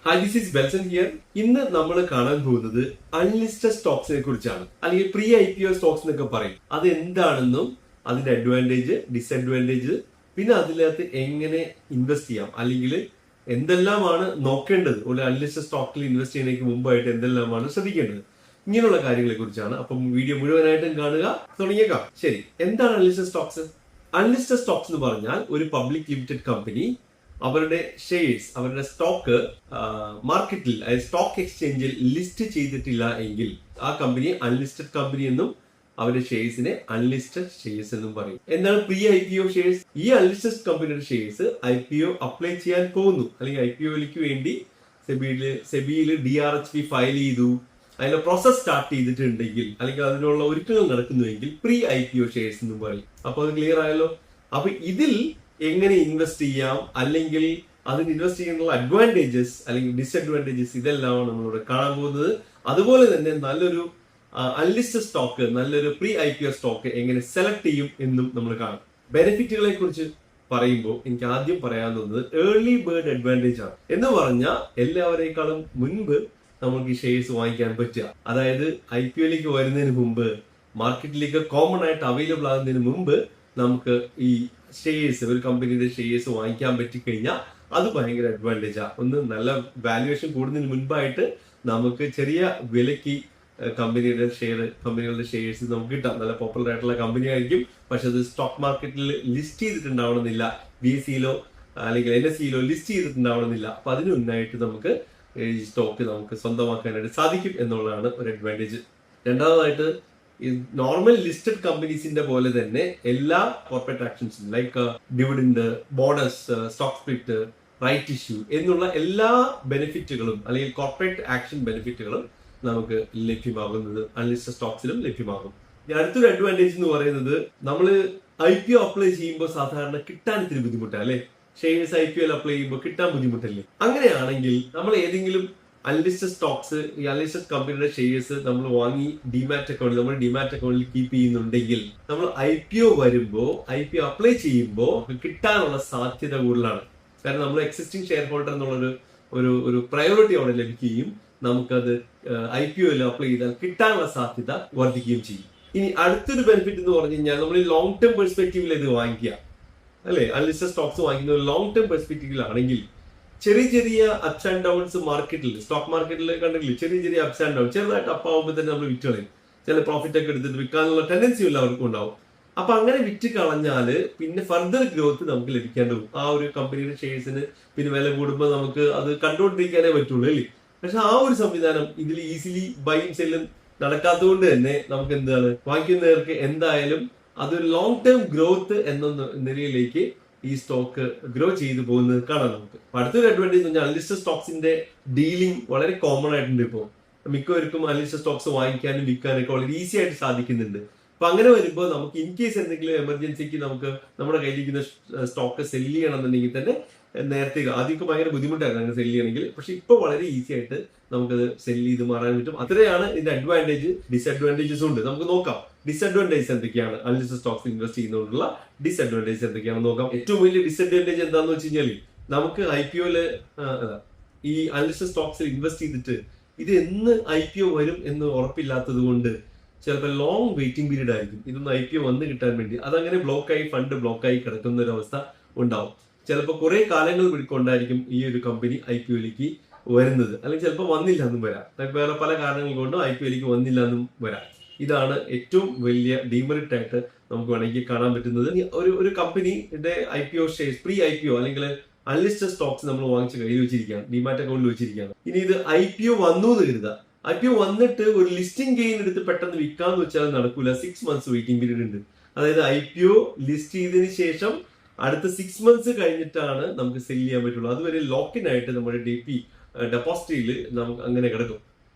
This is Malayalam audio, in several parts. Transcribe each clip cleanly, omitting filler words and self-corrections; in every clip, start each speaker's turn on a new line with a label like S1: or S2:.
S1: Hi, this is Belsen here. ഇന്ന് നമ്മൾ കാണാൻ പോകുന്നത് അൺലിസ്റ്റഡ് സ്റ്റോക്സിനെ കുറിച്ചാണ്, അല്ലെങ്കിൽ പ്രീ IPO സ്റ്റോക്സ് എന്നൊക്കെ പറയും. അത് എന്താണെന്നും അതിന്റെ അഡ്വാൻറ്റേജ്, ഡിസഡ്വാൻറ്റേജ്, പിന്നെ അതിനകത്ത് എങ്ങനെ ഇൻവെസ്റ്റ് ചെയ്യാം, അല്ലെങ്കിൽ എന്തെല്ലാമാണ് നോക്കേണ്ടത്, ഒരു അൺലിസ്റ്റഡ് സ്റ്റോക്കിൽ ഇൻവെസ്റ്റ് ചെയ്യുന്നതിന് മുമ്പായിട്ട് എന്തെല്ലാമാണ് ശ്രദ്ധിക്കേണ്ടത്, ഇങ്ങനെയുള്ള കാര്യങ്ങളെ കുറിച്ചാണ്. അപ്പം വീഡിയോ മുഴുവനായിട്ടും കാണുക. തുടങ്ങിയേക്കാം. ശരി, എന്താണ് അൺലിസ്റ്റഡ് സ്റ്റോക്സ്? അൺലിസ്റ്റഡ് സ്റ്റോക്സ് എന്ന് പറഞ്ഞാൽ ഒരു പബ്ലിക് ലിമിറ്റഡ് കമ്പനി അവരുടെ ഷെയർസ്, അവരുടെ സ്റ്റോക്ക് മാർക്കറ്റിൽ, അതായത് സ്റ്റോക്ക് എക്സ്ചേഞ്ചിൽ ലിസ്റ്റ് ചെയ്തിട്ടില്ല എങ്കിൽ ആ കമ്പനി അൺലിസ്റ്റഡ് കമ്പനി എന്നും അവരുടെ ഷെയർസിനെ അൺലിസ്റ്റഡ് ഷെയർസ് എന്നും പറയും. എന്താണ് പ്രീ IPO ഷെയർസ്? ഈ അൺലിസ്റ്റഡ് കമ്പനിയുടെ ഷെയർസ് IPO അപ്ലൈ ചെയ്യാൻ പോകുന്നു, അല്ലെങ്കിൽ IPOയിലേക്ക് വേണ്ടി സെബിയിൽ DRHP ഫയൽ ചെയ്തു, അതിന്റെ പ്രോസസ് സ്റ്റാർട്ട് ചെയ്തിട്ടുണ്ടെങ്കിൽ, അല്ലെങ്കിൽ അതിനുള്ള ഒരുക്കങ്ങൾ നടക്കുന്നുവെങ്കിൽ പ്രീ IPO ഷെയർസ് എന്നും പറയും. അപ്പൊ അത് ക്ലിയർ ആയല്ലോ. അപ്പൊ ഇതിൽ എങ്ങനെ ഇൻവെസ്റ്റ് ചെയ്യാം, അല്ലെങ്കിൽ അതിന് ഇൻവെസ്റ്റ് ചെയ്യുന്ന അഡ്വാൻറ്റേജസ് അല്ലെങ്കിൽ ഡിസഡ്വാൻറ്റേജസ്, ഇതെല്ലാമാണ് നമ്മളിവിടെ കാണാൻ പോകുന്നത്. അതുപോലെ തന്നെ നല്ലൊരു അൺലിസ്റ്റഡ് സ്റ്റോക്ക്, നല്ലൊരു പ്രീ IPO സ്റ്റോക്ക് എങ്ങനെ സെലക്ട് ചെയ്യും എന്നും നമ്മൾ കാണും. ബെനിഫിറ്റുകളെ കുറിച്ച് പറയുമ്പോൾ എനിക്ക് ആദ്യം പറയാവുന്നത് ഏർലി ബേർഡ് അഡ്വാൻറ്റേജ് ആണ്. എന്ന് പറഞ്ഞാൽ എല്ലാവരേക്കാളും മുൻപ് നമുക്ക് ഈ ഷെയർസ് വാങ്ങിക്കാൻ പറ്റുക. അതായത് IPOയിലേക്ക് വരുന്നതിന് മുമ്പ്, മാർക്കറ്റിലേക്ക് കോമൺ ആയിട്ട് അവൈലബിൾ ആകുന്നതിന് മുമ്പ് നമുക്ക് ഈ ഷെയർസ്, ഒരു കമ്പനിയുടെ ഷെയർസ് വാങ്ങിക്കാൻ പറ്റിക്കഴിഞ്ഞാൽ അത് ഭയങ്കര അഡ്വാൻറ്റേജാണ്. ഒന്ന് നല്ല വാല്യുവേഷൻ കൂടുന്നതിന് മുൻപായിട്ട് നമുക്ക് ചെറിയ വിലയ്ക്ക് കമ്പനികളുടെ ഷെയർസ് നമുക്ക് കിട്ടാം. നല്ല പോപ്പുലർ ആയിട്ടുള്ള കമ്പനി ആയിരിക്കും, പക്ഷെ അത് സ്റ്റോക്ക് മാർക്കറ്റിൽ ലിസ്റ്റ് ചെയ്തിട്ടുണ്ടാവണമെന്നില്ല, BSEയിലോ അല്ലെങ്കിൽ NSEയിലോ ലിസ്റ്റ് ചെയ്തിട്ടുണ്ടാവണമെന്നില്ല. അപ്പൊ അതിന് മുന്നായിട്ട് നമുക്ക് ഈ സ്റ്റോക്ക് നമുക്ക് സ്വന്തമാക്കാനായിട്ട് സാധിക്കും എന്നുള്ളതാണ് ഒരു അഡ്വാൻറ്റേജ്. രണ്ടാമതായിട്ട്, ഈ നോർമൽ ലിസ്റ്റഡ് കമ്പനീസിന്റെ പോലെ തന്നെ എല്ലാ കോർപ്പറേറ്റ് ആക്ഷൻസും, like dividend, bonus, stock split, right issue എന്നുള്ള എല്ലാ ബെനിഫിറ്റുകളും, അല്ലെങ്കിൽ കോർപ്പറേറ്റ് ആക്ഷൻ ബെനിഫിറ്റുകളും നമുക്ക് ലഭ്യമാകുന്നത് അൺലിസ്റ്റഡ് സ്റ്റോക്സിലും ലഭ്യമാകും. അടുത്തൊരു അഡ്വാൻറ്റേജ് എന്ന് പറയുന്നത്, നമ്മൾ IPO അപ്ലൈ ചെയ്യുമ്പോൾ സാധാരണ കിട്ടാൻ ഇത്തിരി ബുദ്ധിമുട്ടാണ്, അല്ലെ? ഷെയർസ് IPOയിൽ അപ്ലൈ ചെയ്യുമ്പോൾ കിട്ടാൻ ബുദ്ധിമുട്ടല്ലേ? അങ്ങനെയാണെങ്കിൽ നമ്മൾ ഏതെങ്കിലും അൺലിസ്റ്റഡ് സ്റ്റോക്സ്, ഈ അൺലിസ്റ്റഡ് കമ്പനിയുടെ ഷെയർസ് നമ്മൾ വാങ്ങി ഡിമാറ്റ് അക്കൗണ്ടിൽ കീപ്പ് ചെയ്യുന്നുണ്ടെങ്കിൽ, നമ്മൾ IPO വരുമ്പോൾ, IPO അപ്ലൈ ചെയ്യുമ്പോൾ കിട്ടാനുള്ള സാധ്യത കൂടുതലാണ്. കാരണം നമ്മൾ എക്സിസ്റ്റിംഗ് ഷെയർ ഹോൾഡർ എന്നുള്ളൊരു ഒരു പ്രയോറിറ്റി അവിടെ ലഭിക്കുകയും നമുക്കത് IPOയിൽ അപ്ലൈ ചെയ്താൽ കിട്ടാനുള്ള സാധ്യത വർദ്ധിക്കുകയും ചെയ്യും. ഇനി അടുത്തൊരു ബെനിഫിറ്റ് എന്ന് പറഞ്ഞു കഴിഞ്ഞാൽ, നമ്മൾ ലോങ് ടേം പെർസ്പെക്റ്റീവിൽ ഇത് വാങ്ങിക്കുക, അല്ലെ? അൺലിസ്റ്റഡ് സ്റ്റോക്സ് വാങ്ങിക്കുന്ന ലോങ് ടേം പെർസ്പെക്റ്റീവിലാണെങ്കിൽ ചെറിയ ചെറിയ അപ്സ് ആൻഡ് ഡൗൺസ് മാർക്കറ്റിൽ, സ്റ്റോക്ക് മാർക്കറ്റിൽ കണ്ടെങ്കിൽ ചെറിയ അപ്സ് ആൻഡ് ഡൗൺ, ചെറുതായിട്ട് അപ്പ് ആവുമ്പോൾ തന്നെ നമ്മൾ വിറ്റ് കളയും. ചില പ്രോഫിറ്റ് ഒക്കെ എടുത്തിട്ട് വിൽക്കാനുള്ള ടെൻഡൻസി എല്ലാവർക്കും ഉണ്ടാവും. അപ്പൊ അങ്ങനെ വിറ്റ് കളഞ്ഞാല് പിന്നെ ഫർദർ ഗ്രോത്ത് നമുക്ക് ലഭിക്കാണ്ട് ആ ഒരു കമ്പനിയുടെ ഷെയർസിന് പിന്നെ വില കൂടുമ്പോൾ നമുക്ക് അത് കണ്ടുകൊണ്ടിരിക്കാനേ പറ്റുള്ളൂ, അല്ലേ? പക്ഷെ ആ ഒരു സംവിധാനം ഇതിൽ ഈസിലി ബൈയും സെല്ലും നടക്കാത്തതുകൊണ്ട് തന്നെ നമുക്ക് എന്താണ്, വാങ്ങിക്കുന്നവർക്ക് എന്തായാലും അതൊരു ലോങ് ടേം ഗ്രോത്ത് എന്ന നിലയിലേക്ക് ഈ സ്റ്റോക്ക് ഗ്രോ ചെയ്തു പോകുന്നത് കാണാം നമുക്ക്. അടുത്തൊരു അഡ്വാൻറ്റേജ് എന്ന് പറഞ്ഞാൽ, അൺലിസ്റ്റഡ് സ്റ്റോക്സിന്റെ ഡീലിംഗ് വളരെ കോമൺ ആയിട്ടുണ്ട്. ഇപ്പോൾ മിക്കവർക്കും അൺലിസ്റ്റഡ് സ്റ്റോക്സ് വാങ്ങിക്കാനും വിൽക്കാനൊക്കെ വളരെ ഈസി ആയിട്ട് സാധിക്കുന്നുണ്ട്. അപ്പൊ അങ്ങനെ വരുമ്പോൾ നമുക്ക് ഇൻ കേസ് എന്തെങ്കിലും എമർജൻസിക്ക് നമുക്ക് നമ്മുടെ കയ്യിലിരിക്കുന്ന സ്റ്റോക്ക് സെല് ചെയ്യണമെന്നുണ്ടെങ്കിൽ തന്നെ നേരത്തെ ആദ്യമൊക്കെ ഭയങ്കര ബുദ്ധിമുട്ടായിരുന്നു അങ്ങനെ സെല് ചെയ്യണമെങ്കിൽ, പക്ഷെ ഇപ്പൊ വളരെ ഈസി ആയിട്ട് നമുക്കത് സെല് ചെയ്ത് മാറാൻ പറ്റും. അത്രയാണ് ഇതിന്റെ അഡ്വാൻറ്റേജ്. ഡിസഡ്വാൻറ്റേജസ് ഉണ്ട്, നമുക്ക് നോക്കാം. ഡിസഡ്വാൻറ്റേജ് എന്തൊക്കെയാണ്, അൺലിസ്റ്റഡ് സ്റ്റോക്സ് ഇൻവെസ്റ്റ് ചെയ്യുന്നതുകൊണ്ടുള്ള ഡിസഡ്വാൻറ്റേജ് എന്തൊക്കെയാണെന്ന് നോക്കാം. ഏറ്റവും വലിയ ഡിസഡ്വാൻറ്റേജ് എന്താണെന്ന് വെച്ച് കഴിഞ്ഞാൽ, നമുക്ക് IPOയില് ഈ അൺലിസ്റ്റഡ് സ്റ്റോക്സിൽ ഇൻവെസ്റ്റ് ചെയ്തിട്ട് ഇത് എന്ന് IPO വരും എന്ന് ഉറപ്പില്ലാത്തത് കൊണ്ട് ചിലപ്പോൾ ലോങ് വെയിറ്റിംഗ് പീരീഡ് ആയിരിക്കും ഇതൊന്ന് IPO വന്ന് കിട്ടാൻ വേണ്ടി. അതങ്ങനെ ഫണ്ട് ബ്ലോക്കായി കിടക്കുന്ന ഒരു അവസ്ഥ ഉണ്ടാവും. ചിലപ്പോൾ കുറെ കാലങ്ങൾ കൊണ്ടായിരിക്കും ഈ ഒരു കമ്പനി IPOയിലേക്ക് വരുന്നത്, അല്ലെങ്കിൽ ചിലപ്പോൾ വന്നില്ല എന്നും വരാം. വേറെ പല കാരണങ്ങൾ കൊണ്ടും IPOയിലേക്ക് വന്നില്ല എന്നും വരാം. ഇതാണ് ഏറ്റവും വലിയ ഡീമെറിറ്റ് ആയിട്ട് നമുക്ക് വേണമെങ്കിൽ കാണാൻ പറ്റുന്നത്. ഒരു കമ്പനിയുടെ IPO ഷെയർസ്, പ്രീ IPO അല്ലെങ്കിൽ അൺലിസ്റ്റഡ് സ്റ്റോക്സ് നമ്മൾ വാങ്ങിച്ച് കയ്യിൽ വെച്ചിരിക്കുകയാണ്, ഡിമാറ്റ് അക്കൗണ്ടിൽ വെച്ചിരിക്കുകയാണ്. ഇനി ഇത് IPO വന്നു എന്ന് കരുതുക. IPO വന്നിട്ട് ഒരു ലിസ്റ്റിംഗ് ഗെയിൻ എടുത്ത് പെട്ടെന്ന് വിൽക്കാന്ന് വെച്ചാൽ നടക്കൂല. 6 months വെയിറ്റിംഗ് പീരീഡ് ഉണ്ട്. അതായത് IPO ലിസ്റ്റ് ചെയ്തതിന് ശേഷം അടുത്ത 6 months കഴിഞ്ഞിട്ടാണ് നമുക്ക് സെല് ചെയ്യാൻ പറ്റുള്ളൂ. അതുവരെ ലോക്കിൻ ആയിട്ട് നമ്മുടെ ഡെപ്പോസിറ്റിയിൽ നമുക്ക് അങ്ങനെ കിടക്കും,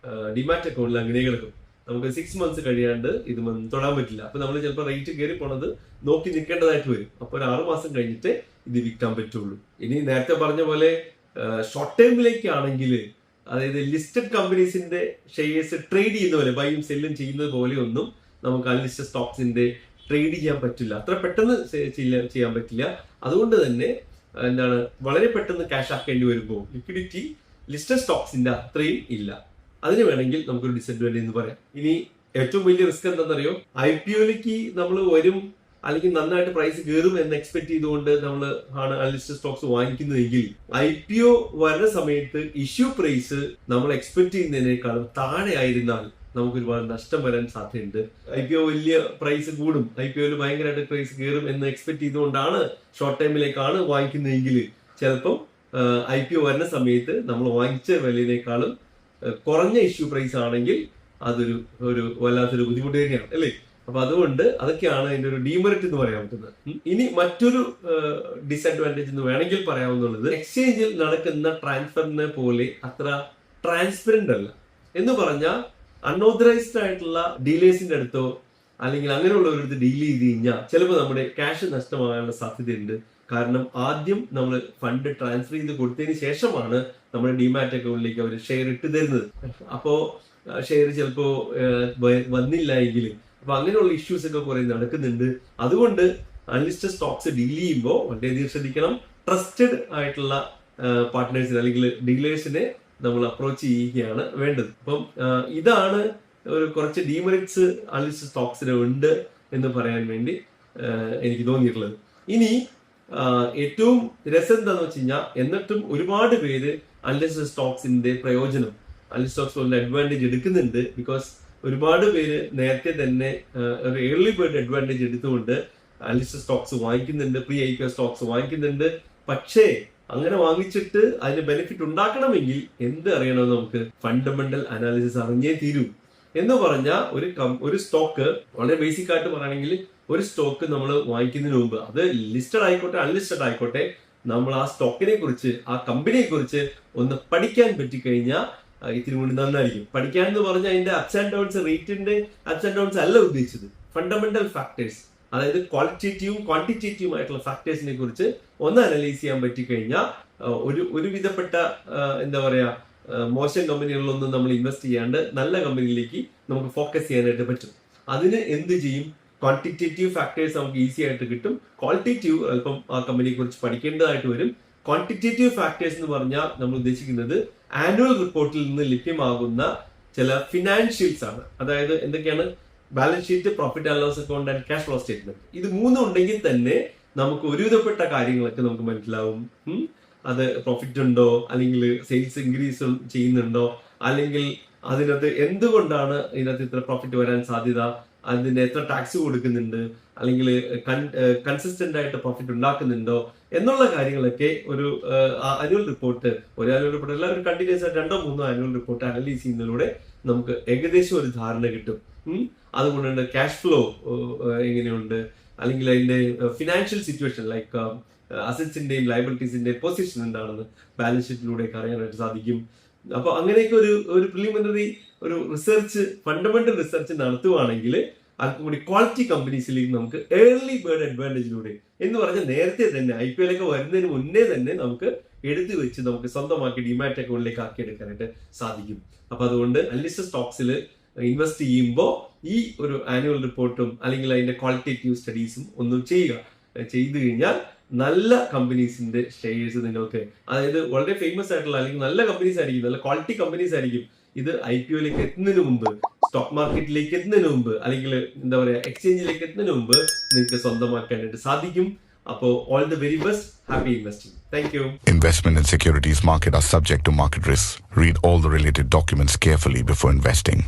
S1: ഡിമാറ്റ് അക്കൗണ്ടിൽ അങ്ങനെ കിടക്കും. നമുക്ക് 6 months കഴിയാണ്ട് ഇത് തൊടാൻ പറ്റില്ല. അപ്പൊ നമ്മൾ ചിലപ്പോൾ റേറ്റ് കയറി പോണത് നോക്കി നിൽക്കേണ്ടതായിട്ട് വരും. അപ്പൊ ഒരു 6 മാസം കഴിഞ്ഞിട്ട് ഇത് വിൽക്കാൻ പറ്റുള്ളൂ. ഇനി നേരത്തെ പറഞ്ഞ പോലെ ഷോർട്ട് ടൈമിലേക്കാണെങ്കിൽ, അതായത് ലിസ്റ്റഡ് കമ്പനീസിന്റെ ഷെയർസ് ട്രേഡ് ചെയ്യുന്ന പോലെ, ബൈയും സെല്ലും ചെയ്യുന്നത് പോലെ ഒന്നും നമുക്ക് അൺലിസ്റ്റഡ് സ്റ്റോക്സിന്റെ ട്രേഡ് ചെയ്യാൻ പറ്റില്ല, അത്ര പെട്ടെന്ന് ചെയ്യാൻ പറ്റില്ല. അതുകൊണ്ട് തന്നെ എന്താണ്, വളരെ പെട്ടെന്ന് ക്യാഷ് ആക്കേണ്ടി വരുമ്പോൾ ലിക്വിഡിറ്റി ലിസ്റ്റഡ് സ്റ്റോക്സിന്റെ അത്രയും ഇല്ല. അതിന് വേണമെങ്കിൽ നമുക്കൊരു ഡിസഡ്വാൻറ്റേജ് എന്ന് പറയാം. ഇനി ഏറ്റവും വലിയ റിസ്ക് എന്താണെന്നറിയോ? IPOയിലേക്ക് നമ്മൾ വരും അല്ലെങ്കിൽ നന്നായിട്ട് പ്രൈസ് കയറും എന്ന് എക്സ്പെക്ട് ചെയ്തുകൊണ്ട് നമ്മൾ ആണ് അൺലിസ്റ്റഡ് സ്റ്റോക്സ് വാങ്ങിക്കുന്നതെങ്കിൽ IPO വരുന്ന സമയത്ത് ഇഷ്യൂ പ്രൈസ് നമ്മൾ എക്സ്പെക്ട് ചെയ്യുന്നതിനേക്കാളും താഴെ ആയിരുന്നാൽ നമുക്ക് ഒരുപാട് നഷ്ടം വരാൻ സാധ്യതയുണ്ട്. IPO വലിയ പ്രൈസ് കൂടും, IPOയിൽ ഭയങ്കരമായിട്ട് പ്രൈസ് കയറും എന്ന് എക്സ്പെക്ട് ചെയ്തുകൊണ്ടാണ് ഷോർട്ട് ടൈമിലേക്കാണ് വാങ്ങിക്കുന്നതെങ്കിൽ ചിലപ്പം IPO വരുന്ന സമയത്ത് നമ്മൾ വാങ്ങിച്ച വിലയിനേക്കാളും കുറഞ്ഞ ഇഷ്യൂ പ്രൈസ് ആണെങ്കിൽ അതൊരു വല്ലാത്തൊരു ബുദ്ധിമുട്ട് തന്നെയാണ് അല്ലേ? അപ്പൊ അതുകൊണ്ട് അതൊക്കെയാണ് അതിന്റെ ഒരു ഡീമെറിറ്റ് എന്ന് പറയാൻ പറ്റുന്നത്. ഇനി മറ്റൊരു ഡിസഡ്വാൻറ്റേജ് എന്ന് വേണമെങ്കിൽ പറയാവുന്നത്, എക്സ്ചേഞ്ചിൽ നടക്കുന്ന ട്രാൻസ്ഫറിനെ പോലെ അത്ര ട്രാൻസ്പെറന്റ് അല്ല. എന്ന് പറഞ്ഞാൽ അൺഓതറൈസ്ഡ് ആയിട്ടുള്ള ഡീലേഴ്സിന്റെ അടുത്തോ അല്ലെങ്കിൽ അങ്ങനെയുള്ളവരടുത്ത് ഡീൽ ചെയ്ത് കഴിഞ്ഞാൽ ചിലപ്പോൾ നമ്മുടെ ക്യാഷ് നഷ്ടമാകാനുള്ള സാധ്യതയുണ്ട്. കാരണം ആദ്യം നമ്മൾ ഫണ്ട് ട്രാൻസ്ഫർ ചെയ്ത് കൊടുത്തതിന് ശേഷമാണ് നമ്മുടെ ഡിമാറ്റ് അക്കൗണ്ടിലേക്ക് അവർ ഷെയർ ഇട്ട് തരുന്നത്. അപ്പോൾ ഷെയർ ചിലപ്പോൾ വന്നില്ല എങ്കിൽ അപ്പൊ അങ്ങനെയുള്ള ഇഷ്യൂസ് ഒക്കെ കുറെ നടക്കുന്നുണ്ട്. അതുകൊണ്ട് അൺലിസ്റ്റഡ് സ്റ്റോക്സ് ഡീൽ ചെയ്യുമ്പോൾ വളരെയധികം ശ്രദ്ധിക്കണം. ട്രസ്റ്റഡ് ആയിട്ടുള്ള പാർട്ട്നേഴ്സിനെ അല്ലെങ്കിൽ ഡീലേഴ്സിനെ നമ്മൾ അപ്രോച്ച് ചെയ്യുകയാണ് വേണ്ടത്. അപ്പം ഇതാണ് ഒരു കുറച്ച് ഡീമെറിറ്റ്സ് അൺലിസ്റ്റഡ് സ്റ്റോക്സിന് ഉണ്ട് എന്ന് പറയാൻ വേണ്ടി എനിക്ക് തോന്നിയിട്ടുള്ളത്. ഇനി ഏറ്റവും രസം എന്താണെന്ന് വെച്ച് കഴിഞ്ഞാൽ എന്നിട്ടും ഒരുപാട് പേര് അൺലിസ്റ്റഡ് സ്റ്റോക്സിന്റെ പ്രയോജനം, അൺലിസ്റ്റഡ് സ്റ്റോക്സ് അഡ്വാൻറ്റേജ് എടുക്കുന്നുണ്ട്. ബിക്കോസ് ഒരുപാട് പേര് നേരത്തെ തന്നെ ഒരു ഏർലി ബേർഡ് അഡ്വാൻറ്റേജ് എടുത്തുകൊണ്ട് അൺലിസ്റ്റഡ് സ്റ്റോക്സ് വാങ്ങിക്കുന്നുണ്ട്, പ്രീ IPO സ്റ്റോക്സ് വാങ്ങിക്കുന്നുണ്ട്. പക്ഷേ അങ്ങനെ വാങ്ങിച്ചിട്ട് അതിന് ബെനിഫിറ്റ് ഉണ്ടാക്കണമെങ്കിൽ എന്ത് അറിയണം? നമുക്ക് ഫണ്ടമെന്റൽ അനാലിസിസ് അറിഞ്ഞേ തീരൂ. എന്ന് പറഞ്ഞാൽ ഒരു സ്റ്റോക്ക് വളരെ ബേസിക് ആയിട്ട് പറയുകയാണെങ്കിൽ ഒരു സ്റ്റോക്ക് നമ്മൾ വാങ്ങിക്കുന്നതിന് മുമ്പ് അത് ലിസ്റ്റഡ് ആയിക്കോട്ടെ അൺലിസ്റ്റഡ് ആയിക്കോട്ടെ നമ്മൾ ആ സ്റ്റോക്കിനെ കുറിച്ച് ആ കമ്പനിയെ കുറിച്ച് ഒന്ന് പഠിക്കാൻ പറ്റിക്കഴിഞ്ഞാൽ ഇത്തിരി കൂടി നന്നായിരിക്കും. പഠിക്കാൻ എന്ന് പറഞ്ഞാൽ അതിന്റെ അപ്സ് ആൻഡ് ഡൗൺസ്, റേറ്റിന്റെ അപ്സ് ആൻഡ് ഡൗൺസ് അല്ല ഉദ്ദേശിച്ചത്. ഫണ്ടമെന്റൽ ഫാക്ടേഴ്സ്, അതായത് ക്വാളിറ്റേറ്റീവും ക്വാണ്ടിറ്റേറ്റീവും ആയിട്ടുള്ള ഫാക്ടേഴ്സിനെ കുറിച്ച് ഒന്ന് അനലൈസ് ചെയ്യാൻ പറ്റിക്കഴിഞ്ഞാൽ ഒരു വിധപ്പെട്ട എന്താ പറയാ മോശം കമ്പനികളിലൊന്നും നമ്മൾ ഇൻവെസ്റ്റ് ചെയ്യാണ്ട് നല്ല കമ്പനിയിലേക്ക് നമുക്ക് ഫോക്കസ് ചെയ്യാനായിട്ട് പറ്റും. അതിന് എന്ത് ചെയ്യും? ക്വാണ്ടിറ്റേറ്റീവ് ഫാക്ടേഴ്സ് നമുക്ക് ഈസി ആയിട്ട് കിട്ടും. ക്വാളിറ്റേറ്റീവ് അല്പം ആ കമ്പനിയെ കുറിച്ച് പഠിക്കേണ്ടതായിട്ട് വരും. ക്വാണ്ടിറ്റേറ്റീവ് ഫാക്ടേഴ്സ് എന്ന് പറഞ്ഞാൽ നമ്മൾ ഉദ്ദേശിക്കുന്നത് ആനുവൽ റിപ്പോർട്ടിൽ നിന്ന് ലഭ്യമാകുന്ന ചില ഫിനാൻഷ്യൽസ് ആണ്. അതായത് എന്തൊക്കെയാണ്? Balance sheet, profit and loss account and cash flow statement. ഇത് മൂന്നും ഉണ്ടെങ്കിൽ തന്നെ നമുക്ക് ഒരുവിധപ്പെട്ട കാര്യങ്ങളൊക്കെ നമുക്ക് മനസ്സിലാവും. അത് പ്രോഫിറ്റ് ഉണ്ടോ, അല്ലെങ്കിൽ സെയിൽസ് ഇൻക്രീസ് ചെയ്യുന്നുണ്ടോ, അല്ലെങ്കിൽ അതിനകത്ത് എന്തുകൊണ്ടാണ് ഇതിനകത്ത് ഇത്ര പ്രോഫിറ്റ് വരാൻ സാധ്യത, അതിന് എത്ര ടാക്സ് കൊടുക്കുന്നുണ്ട്, അല്ലെങ്കിൽ കൺസിസ്റ്റന്റ് ആയിട്ട് പ്രോഫിറ്റ് ഉണ്ടാക്കുന്നുണ്ടോ എന്നുള്ള കാര്യങ്ങളൊക്കെ ഒരു ആനുവൽ റിപ്പോർട്ട്, ഒരു ആനുവൽ റിപ്പോർട്ട് അല്ല, ഒരു കണ്ടിന്യൂസ് ആയിട്ട് 2-3 ആനുവൽ റിപ്പോർട്ട് അനലൈസ് ചെയ്യുന്നതിലൂടെ നമുക്ക് ഏകദേശം ഒരു ധാരണ കിട്ടും. അതുകൊണ്ടുണ്ട് ക്യാഷ് ഫ്ലോ എങ്ങനെയുണ്ട്, അല്ലെങ്കിൽ അതിന്റെ ഫിനാൻഷ്യൽ സിറ്റുവേഷൻ ലൈക്ക് അസറ്റ്സിന്റെയും ലയബിലിറ്റീസിന്റെയും പൊസിഷൻ എന്താണെന്ന് ബാലൻസ് ഷീറ്റിലൂടെ അറിയാനായിട്ട് സാധിക്കും. അപ്പൊ അങ്ങനെയൊക്കെ ഒരു പ്രിലിമിനറി ഒരു റിസർച്ച്, ഫണ്ടമെന്റൽ റിസർച്ച് നടത്തുവാണെങ്കിൽ അല്പം കൂടി ക്വാളിറ്റി കമ്പനീസിലേക്ക് നമുക്ക് ഏർലി ബേർഡ് അഡ്വാൻറ്റേജിലൂടെ എന്ന് പറഞ്ഞാൽ നേരത്തെ തന്നെ IPOയിലൊക്കെ വരുന്നതിന് മുന്നേ തന്നെ നമുക്ക് എടുത്തു വെച്ച് നമുക്ക് സ്വന്തമാക്കി ഡിമാറ്റ് അക്കൗണ്ടിലേക്ക് ആക്കിയെടുക്കാനായിട്ട് സാധിക്കും. അപ്പൊ അതുകൊണ്ട് അൺലിസ്റ്റഡ് സ്റ്റോക്സിൽ ഇൻവെസ്റ്റ് ചെയ്യുമ്പോൾ ഈ ഒരു ആനുവൽ റിപ്പോർട്ടും അല്ലെങ്കിൽ അതിന്റെ ക്വാളിറ്റേറ്റീവ് സ്റ്റഡീസും ഒന്നും ചെയ്തു കഴിഞ്ഞാൽ നല്ല കമ്പനീസിന്റെ ഷെയർസ് നിങ്ങൾക്ക്, അതായത് വളരെ ഫേമസ് ആയിട്ടുള്ള അല്ലെങ്കിൽ നല്ല കമ്പനീസ് ആയിരിക്കും, നല്ല ക്വാളിറ്റി കമ്പനീസ് ആയിരിക്കും. ഇത് IPOയിലേക്ക് എത്തുന്നതിന് മുമ്പ്, സ്റ്റോക്ക് മാർക്കറ്റിലേക്ക് എത്തുന്നതിന് മുമ്പ്, അല്ലെങ്കിൽ എന്താ പറയാ എക്സ്ചേഞ്ചിലേക്ക് എത്തുന്നതിന് മുമ്പ് നിങ്ങൾക്ക് സ്വന്തമാക്കാനായിട്ട് സാധിക്കും. അപ്പോൾ all the very best. Happy investing. Thank you.
S2: Investment in securities market are subject to market risks. Read all the related documents carefully before investing.